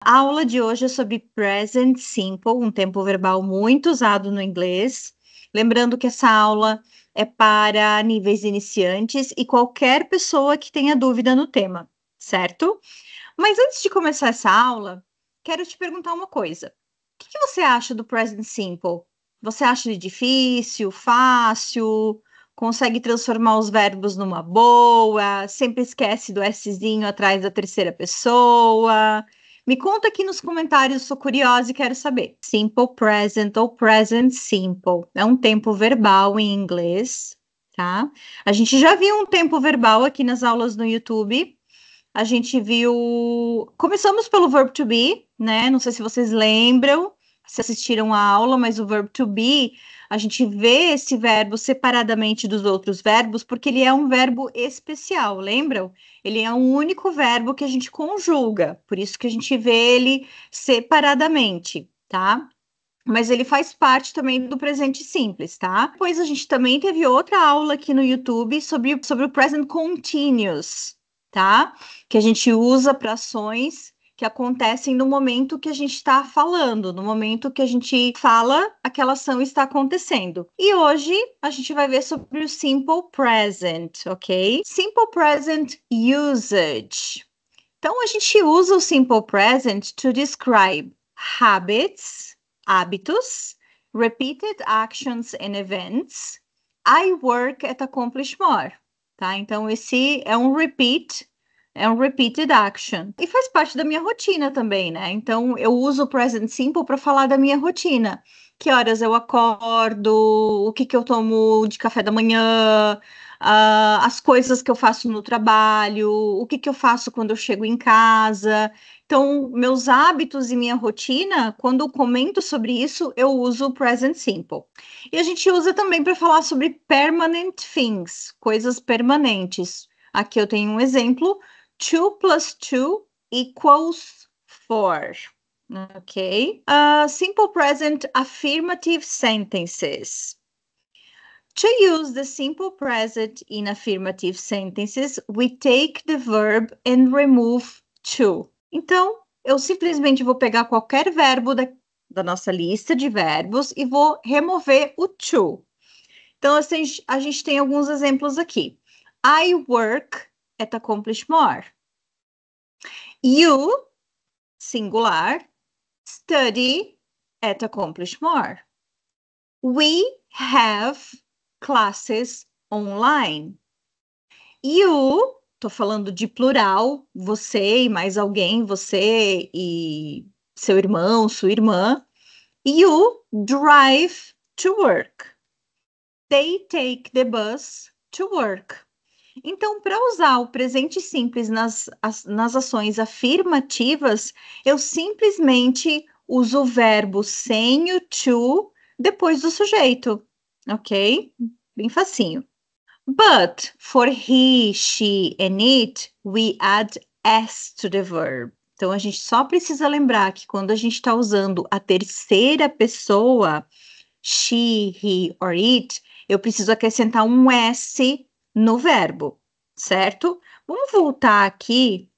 A aula de hoje é sobre present simple, um tempo verbal muito usado no inglês. Lembrando que essa aula é para níveis iniciantes e qualquer pessoa que tenha dúvida no tema, certo? Mas antes de começar essa aula, quero te perguntar uma coisa. O que você acha do present simple? Você acha ele difícil, fácil? Consegue transformar os verbos numa boa? Sempre esquece do Szinho atrás da terceira pessoa? Me conta aqui nos comentários, sou curiosa e quero saber. Simple present ou present simple é um tempo verbal em inglês, tá? A gente já viu um tempo verbal aqui nas aulas no YouTube. A gente viu. Começamos pelo verb to be, né? Não sei se vocês lembram, se assistiram a aula, mas o verb to be, a gente vê esse verbo separadamente dos outros verbos, porque ele é um verbo especial, lembram? Ele é um único verbo que a gente conjuga, por isso que a gente vê ele separadamente, tá? Mas ele faz parte também do presente simples, tá? Depois a gente também teve outra aula aqui no YouTube sobre o present continuous, tá? Que a gente usa para ações que acontecem no momento que a gente está falando, no momento que a gente fala, aquela ação está acontecendo. E hoje a gente vai ver sobre o simple present, ok? Simple present usage. Então a gente usa o simple present to describe habits, hábitos, repeated actions and events. I work at accomplish more, tá? Então esse é um repeated action. E faz parte da minha rotina também, né? Então eu uso o present simple para falar da minha rotina. Que horas eu acordo, o que eu tomo de café da manhã, as coisas que eu faço no trabalho, o que eu faço quando eu chego em casa. Então, meus hábitos e minha rotina, quando eu comento sobre isso, eu uso o present simple. E a gente usa também para falar sobre permanent things, coisas permanentes. Aqui eu tenho um exemplo: 2 plus 2 equals 4. Ok? Simple present affirmative sentences. To use the simple present in affirmative sentences, we take the verb and remove to. Então, eu simplesmente vou pegar qualquer verbo da nossa lista de verbos e vou remover o to. Então, assim, a gente tem alguns exemplos aqui. I work at accomplish more. You, singular, study at accomplish more. We have classes online. You, tô falando de plural, você e mais alguém, você e seu irmão, sua irmã. You drive to work. They take the bus to work. Então, para usar o presente simples nas ações afirmativas, eu simplesmente uso o verbo sem o to depois do sujeito, ok? Bem facinho. But for he, she and it, we add s to the verb. Então, a gente só precisa lembrar que quando a gente está usando a terceira pessoa, she, he or it, eu preciso acrescentar um s no verbo, certo? Vamos voltar aqui.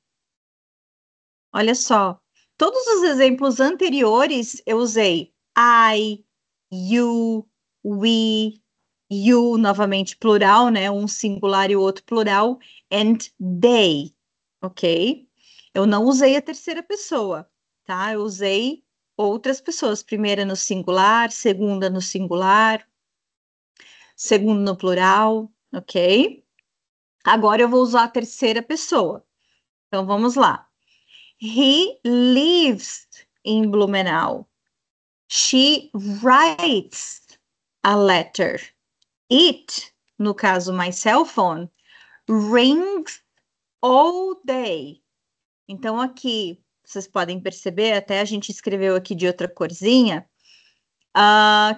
Olha só, todos os exemplos anteriores eu usei I, you, we, you, novamente plural, né? Um singular e o outro plural, and they, ok? Eu não usei a terceira pessoa, tá? Eu usei outras pessoas, primeira no singular, segunda no singular, segundo no plural, ok? Agora eu vou usar a terceira pessoa. Então vamos lá. He lives in Blumenau. She writes a letter. It, no caso my cell phone, rings all day. Então aqui vocês podem perceber, até a gente escreveu aqui de outra corzinha,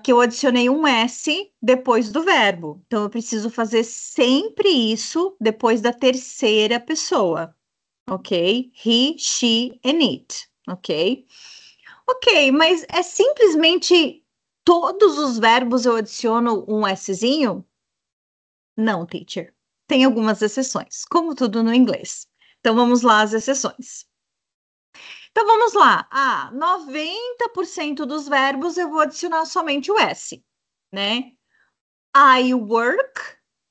que eu adicionei um S depois do verbo. Então eu preciso fazer sempre isso depois da terceira pessoa. Ok? He, she and it. Ok? Ok, mas é simplesmente todos os verbos eu adiciono um Szinho? Não, teacher. Tem algumas exceções, como tudo no inglês. Então vamos lá às exceções. Então, vamos lá. 90% dos verbos eu vou adicionar somente o S, né? I work,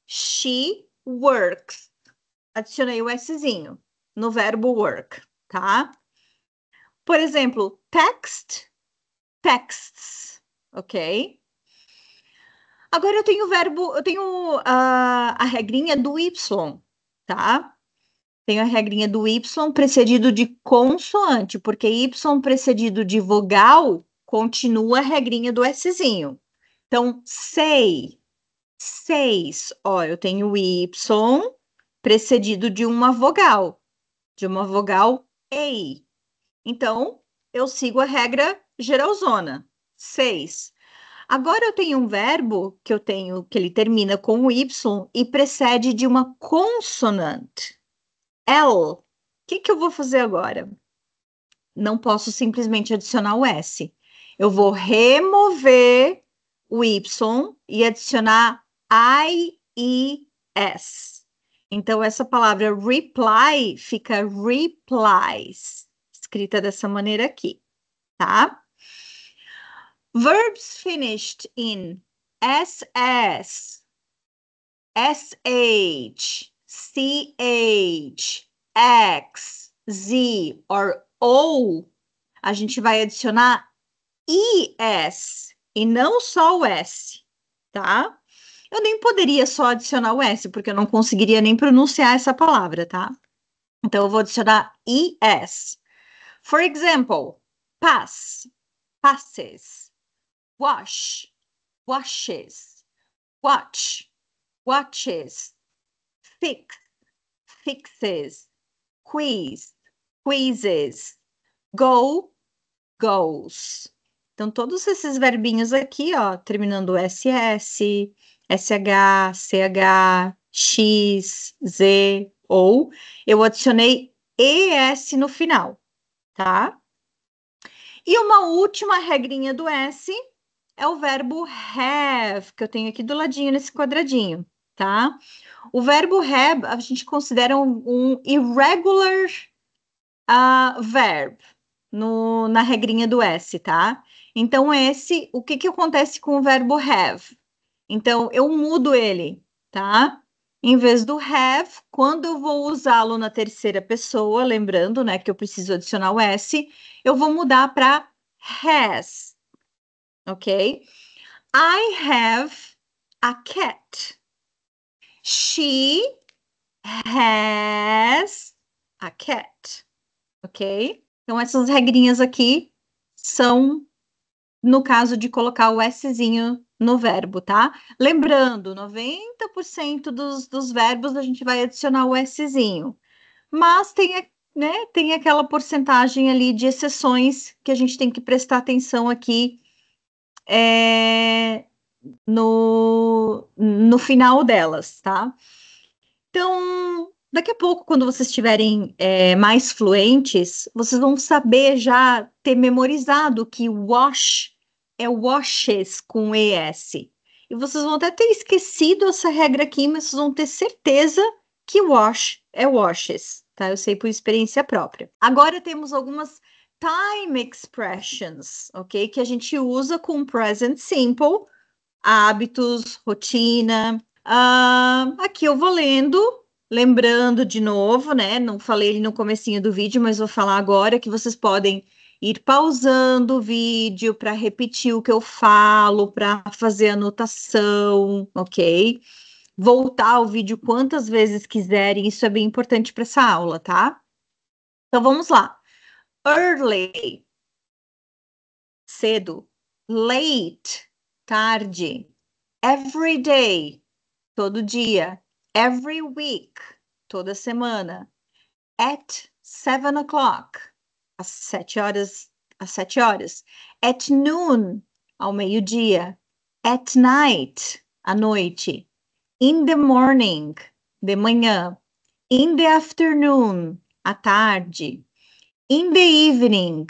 she works. Adicionei o Szinho no verbo work, tá? Por exemplo, text, texts, ok? Agora eu tenho o verbo, eu tenho a regrinha do Y, tá? Tenho a regrinha do Y precedido de consoante, porque Y precedido de vogal continua a regrinha do Szinho. Então, sei, seis. Ó, eu tenho o Y precedido de uma vogal EI. Então, eu sigo a regra geralzona. Seis. Agora eu tenho um verbo que ele termina com o Y e precede de uma consonante. L. O que eu vou fazer agora? Não posso simplesmente adicionar o S. Eu vou remover o Y e adicionar IES. Então, essa palavra reply fica replies, escrita dessa maneira aqui, tá? Verbs finished in SS, SH, CH, X, Z or O, a gente vai adicionar IS e não só o S, tá? Eu nem poderia só adicionar o S, porque eu não conseguiria nem pronunciar essa palavra, tá? Então, eu vou adicionar IS. For example, pass, passes, wash, washes, watch, watches, fix, fixes, quiz, quizzes, go, goes. Então, todos esses verbinhos aqui, ó, terminando SS, SH, CH, X, Z, ou, eu adicionei ES no final, tá? E uma última regrinha do S é o verbo have, que eu tenho aqui do ladinho nesse quadradinho, tá? O verbo have a gente considera um irregular verb na regrinha do S, tá? Então, o que acontece com o verbo have? Então, eu mudo ele, tá? Em vez do have, quando eu vou usá-lo na terceira pessoa, lembrando, né, que eu preciso adicionar o S, eu vou mudar para has, ok? I have a cat. She has a cat, ok? Então, essas regrinhas aqui são no caso de colocar o Szinho no verbo, tá? Lembrando, 90% dos verbos a gente vai adicionar o Szinho, mas tem aquela porcentagem ali de exceções que a gente tem que prestar atenção aqui no final delas, tá? Então, daqui a pouco, quando vocês estiverem mais fluentes, vocês vão saber já ter memorizado que wash é washes com ES. E vocês vão até ter esquecido essa regra aqui, mas vocês vão ter certeza que wash é washes, tá? Eu sei por experiência própria. Agora temos algumas time expressions, ok? Que a gente usa com present simple, hábitos, rotina. Aqui eu vou lendo, lembrando de novo, né? Não falei ele no comecinho do vídeo, mas vou falar agora que vocês podem ir pausando o vídeo para repetir o que eu falo, para fazer anotação, ok? Voltar ao vídeo quantas vezes quiserem, isso é bem importante para essa aula, tá? Então vamos lá. Early, cedo. Late, tarde. Every day, todo dia. Every week, toda semana. At 7 o'clock, às 7 horas, às 7 horas. At noon, ao meio-dia. At night, à noite. In the morning, de manhã. In the afternoon, à tarde. In the evening,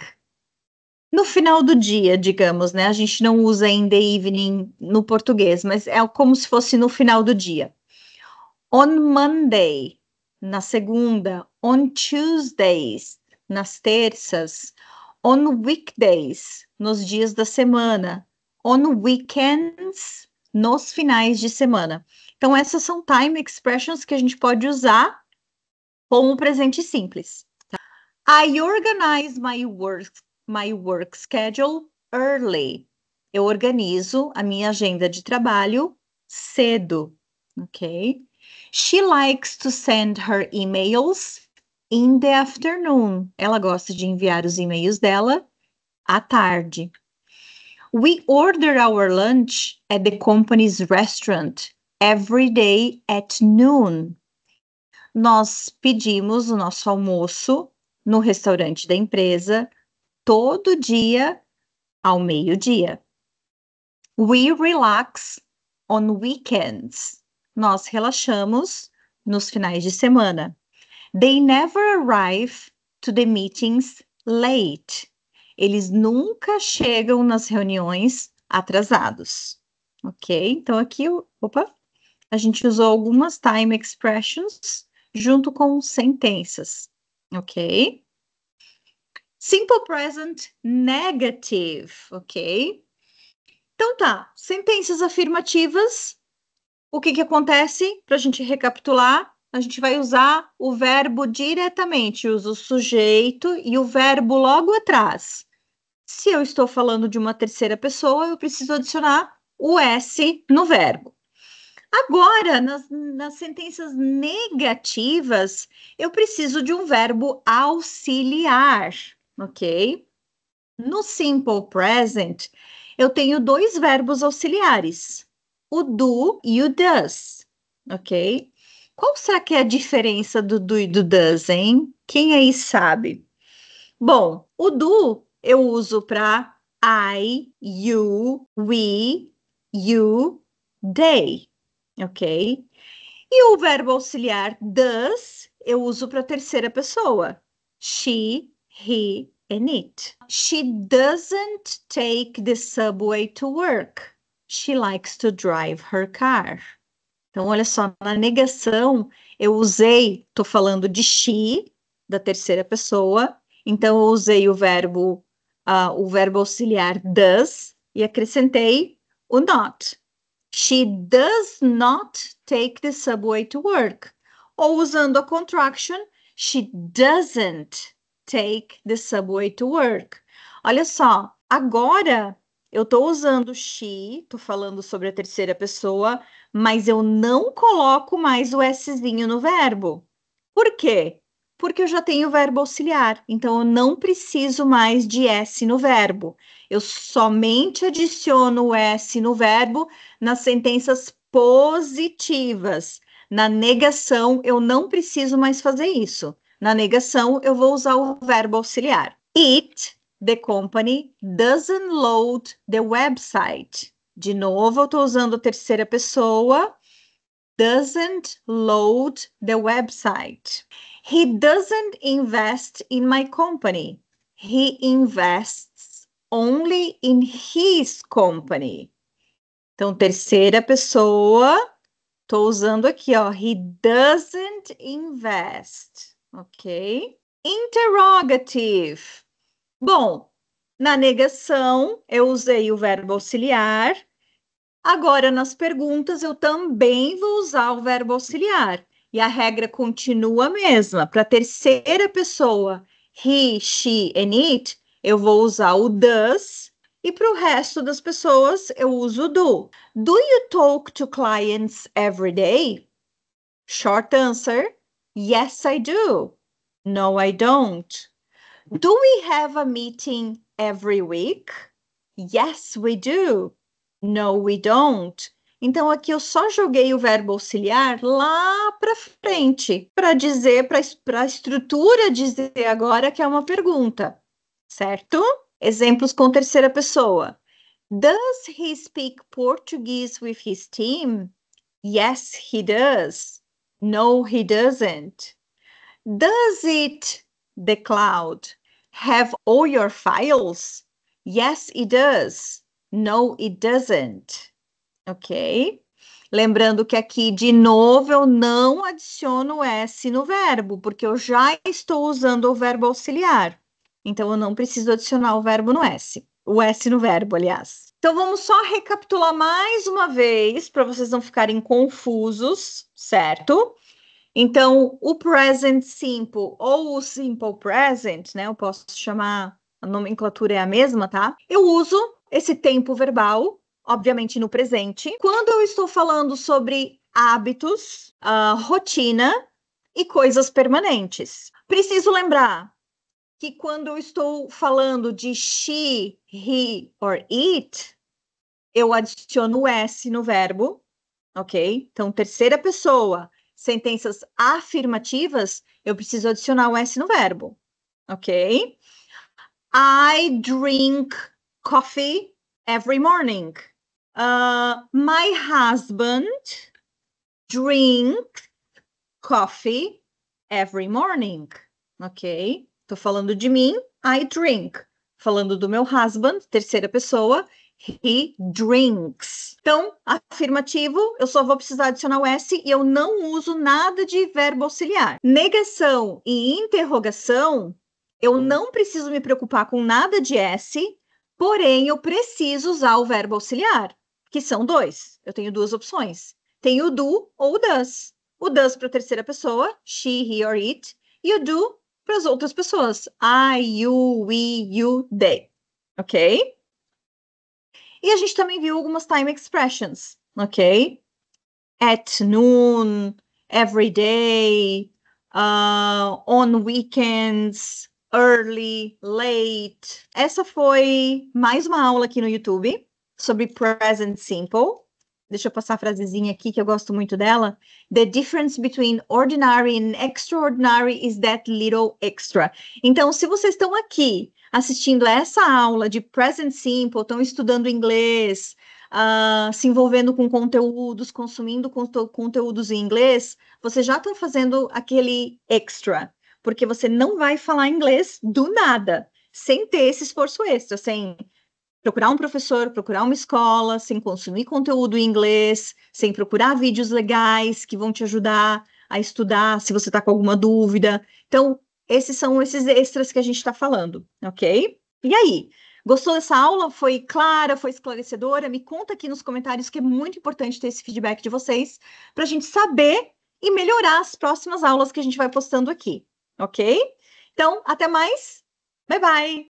no final do dia, digamos, né? A gente não usa in the evening no português, mas é como se fosse no final do dia. On Monday, na segunda. On Tuesdays, nas terças. On weekdays, nos dias da semana. On weekends, nos finais de semana. Então, essas são time expressions que a gente pode usar com o presente simples. I organize my work schedule early. Eu organizo a minha agenda de trabalho cedo, ok? She likes to send her emails in the afternoon. Ela gosta de enviar os e-mails dela à tarde. We order our lunch at the company's restaurant every day at noon. Nós pedimos o nosso almoço no restaurante da empresa todo dia ao meio-dia. We relax on weekends. Nós relaxamos nos finais de semana. They never arrive to the meetings late. Eles nunca chegam nas reuniões atrasados. Ok? Então aqui, a gente usou algumas time expressions junto com sentenças. Ok? Simple present negative, ok? Então tá, sentenças afirmativas. O que acontece? Para a gente recapitular, a gente vai usar o verbo diretamente, usa o sujeito e o verbo logo atrás. Se eu estou falando de uma terceira pessoa, eu preciso adicionar o S no verbo. Agora, nas sentenças negativas, eu preciso de um verbo auxiliar, ok? No simple present, eu tenho dois verbos auxiliares, o do e o does, ok? Qual será que é a diferença do do e do does, hein? Quem aí sabe? Bom, o do eu uso para I, you, we, you, they, ok? E o verbo auxiliar does eu uso para terceira pessoa, she, he, and it. She doesn't take the subway to work. She likes to drive her car. Então, olha só, na negação, eu usei, estou falando de she, da terceira pessoa, então eu usei o verbo auxiliar does e acrescentei o not. She does not take the subway to work. Ou usando a contraction, she doesn't take the subway to work. Olha só, agora eu estou usando she, estou falando sobre a terceira pessoa, mas eu não coloco mais o Szinho no verbo. Por quê? Porque eu já tenho o verbo auxiliar, então eu não preciso mais de S no verbo. Eu somente adiciono o S no verbo nas sentenças positivas. Na negação, eu não preciso mais fazer isso. Na negação, eu vou usar o verbo auxiliar. It, the company, doesn't load the website. De novo, eu estou usando a terceira pessoa. Doesn't load the website. He doesn't invest in my company. He invests only in his company. Então, terceira pessoa, estou usando aqui, ó. He doesn't invest. Ok? Interrogative. Bom, na negação, eu usei o verbo auxiliar. Agora, nas perguntas, eu também vou usar o verbo auxiliar. E a regra continua a mesma. Para a terceira pessoa, he, she and it, eu vou usar o does. E para o resto das pessoas, eu uso o do. Do you talk to clients every day? Short answer, yes, I do. No, I don't. Do we have a meeting every week? Yes, we do. No, we don't. Então, aqui eu só joguei o verbo auxiliar lá para frente, para dizer, para a estrutura dizer agora que é uma pergunta, certo? Exemplos com terceira pessoa. Does he speak Portuguese with his team? Yes, he does. No, he doesn't. Does it, the cloud, have all your files? Yes, it does. No, it doesn't. Ok? Lembrando que aqui, de novo, eu não adiciono o S no verbo, porque eu já estou usando o verbo auxiliar. Então, eu não preciso adicionar o verbo no S. O S no verbo, aliás. Então, vamos só recapitular mais uma vez, para vocês não ficarem confusos, certo? Então, o present simple ou o simple present, né? Eu posso chamar, a nomenclatura é a mesma, tá? Eu uso esse tempo verbal, obviamente no presente, quando eu estou falando sobre hábitos, rotina e coisas permanentes. Preciso lembrar que quando eu estou falando de she, he or it, eu adiciono o S no verbo, ok? Então, terceira pessoa, sentenças afirmativas, eu preciso adicionar o S no verbo, ok? I drink coffee every morning. My husband drinks coffee every morning, ok? Tô falando de mim, I drink. Falando do meu husband, terceira pessoa, he drinks. Então, afirmativo, eu só vou precisar adicionar o S e eu não uso nada de verbo auxiliar. Negação e interrogação, eu não preciso me preocupar com nada de S, porém eu preciso usar o verbo auxiliar, que são dois. Eu tenho duas opções. Tem o do ou o does. O does para a terceira pessoa, she, he or it, e o do para as outras pessoas, I, you, we, you, they. Ok? E a gente também viu algumas time expressions, ok? At noon, every day, on weekends, early, late. Essa foi mais uma aula aqui no YouTube sobre present simple. Deixa eu passar a frasezinha aqui que eu gosto muito dela. The difference between ordinary and extraordinary is that little extra. Então, se vocês estão aqui assistindo essa aula de present simple, estão estudando inglês, se envolvendo com conteúdos, consumindo conteúdos em inglês, vocês já estão fazendo aquele extra, porque você não vai falar inglês do nada, sem ter esse esforço extra, sem procurar um professor, procurar uma escola, sem consumir conteúdo em inglês, sem procurar vídeos legais que vão te ajudar a estudar se você está com alguma dúvida. Então, esses são esses extras que a gente está falando, ok? E aí, gostou dessa aula? Foi clara? Foi esclarecedora? Me conta aqui nos comentários que é muito importante ter esse feedback de vocês para a gente saber e melhorar as próximas aulas que a gente vai postando aqui, ok? Então, até mais. Bye, bye!